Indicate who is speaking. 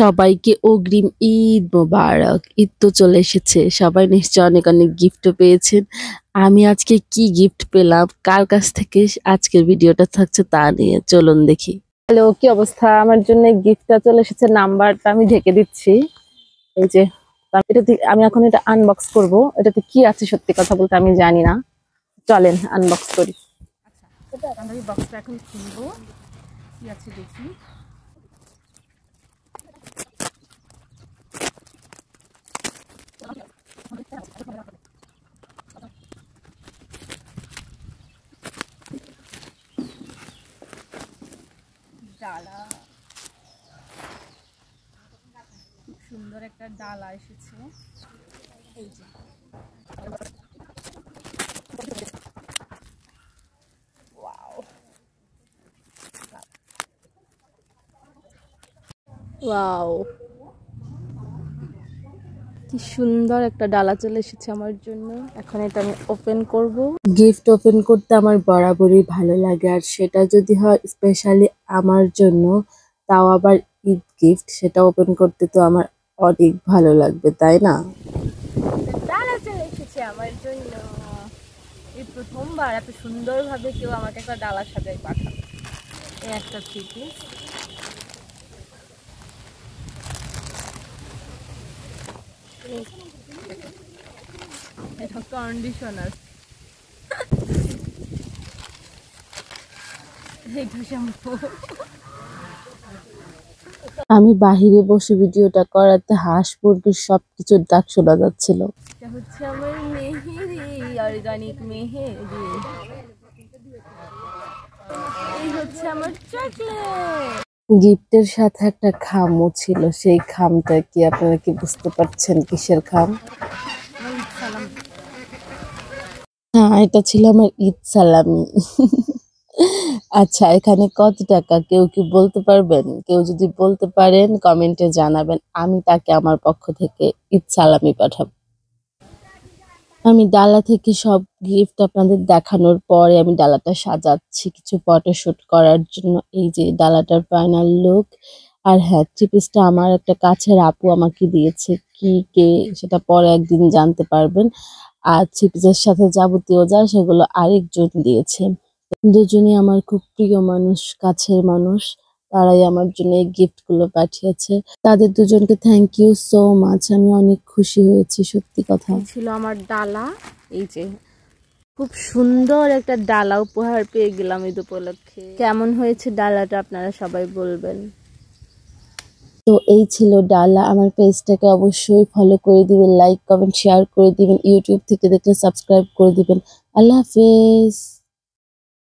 Speaker 1: সবাইকে অগ্রিম ঈদ মোবারক। ঈদ তো চলে এসেছে। সবাই নিশ্চয়ই অনেক অনেক গিফটও পেয়েছেন। আমি আজকে কি গিফট পেলাম, কার কাছ থেকে আজকের ভিডিওটা থাকছে তা নিয়ে চলুন দেখি। হ্যালো, কি অবস্থা? আমার জন্য গিফটটা চলে এসেছে, নাম্বারটা আমি ঢেকে দিচ্ছি। এই যে আমি এখন এটা আনবক্স করব। এটাতে কি আছে সত্যি কথা বলতে আমি জানি না। চলেন আনবক্স করি। আচ্ছা, আমরা এই বক্সটা এখন খুলবো, কি আছে দেখি। ডালা, খুব সুন্দর একটা ডালা এসেছে। এই যে ওয়াও ওয়াও, কি সুন্দর একটা ডালা চলে এসেছে আমার জন্য। এখন এটা আমি ওপেন করব। গিফট ওপেন করতে আমার বরাবরই ভালো লাগে, আর সেটা যদি হয় স্পেশালি আমার জন্য, তাও আবার ঈদ গিফট, সেটা ওপেন করতে তো আমার অনেক ভালো লাগবে, তাই না? ডালা চলে এসেছে আমার জন্য। এই প্রথমবার এত সুন্দরভাবে কেউ আমাকে একটা ডালা সাজাই পাঠাবে। এই একটা থ্রি পিস, এটা কন্ডিশনার, এটা শ্যাম্পু। আমি বাহিরে বসে ভিডিওটা করাতে হাঁস মুরগির সবকিছুর ডাক শোনা যাচ্ছিল। এটা হচ্ছে আমার মেহেদি, অর্গানিক মেহেদি। এই হচ্ছে আমার চকলেট। গিফটের সাথে একটা খামও ছিল, সেই খামটা কি আপনারা কি বুঝতে পারছেন কিসের খাম? হ্যাঁ, এটা ছিল আমার ঈদ সালামি। আচ্ছা, এখানে কত টাকা কেউ কি বলতে পারবেন? কেউ যদি বলতে পারেন কমেন্টে জানাবেন, আমি তাকে আমার পক্ষ থেকে ঈদ সালামি পাঠাবো। আমি ডালা থেকে সব গিফট আপনাদের দেখানোর পরে আমি ডালাটা সাজাচ্ছি কিছু ফটোশুট করার জন্য। এই যে ডালাটার ফাইনাল লুক। আর হ্যাঁ, থ্রি পিসটা আমার একটা কাছের আপু আমাকে দিয়েছে, কি কে সেটা পরে একদিন জানতে পারবেন। আর থ্রি পিসের সাথে যাবতীয় যা সেগুলো আরেকজন দিয়েছে। দুজনই আমার খুব প্রিয় মানুষ, কাছের মানুষ। তারাই আমার জন্য এই গিফট গুলো পাঠিয়েছে। তাদের দুজনকে থ্যাংক ইউ সো মাচ। আমি অনেক খুশি হয়েছি, সত্যি কথা। ছিল আমার ডালা। এই যে খুব সুন্দর একটা ডালা উপহার পেয়ে গেলাম ঈদ উপলক্ষে। কেমন হয়েছে ডালাটা আপনারা সবাই বলবেন। তো এই ছিল ডালা। আমার পেজটাকে অবশ্যই ফলো করে দিবেন, লাইক কমেন্ট শেয়ার করে দিবেন। ইউটিউব থেকে দেখলে সাবস্ক্রাইব করে দিবেন। আল্লাহ হাফেজ।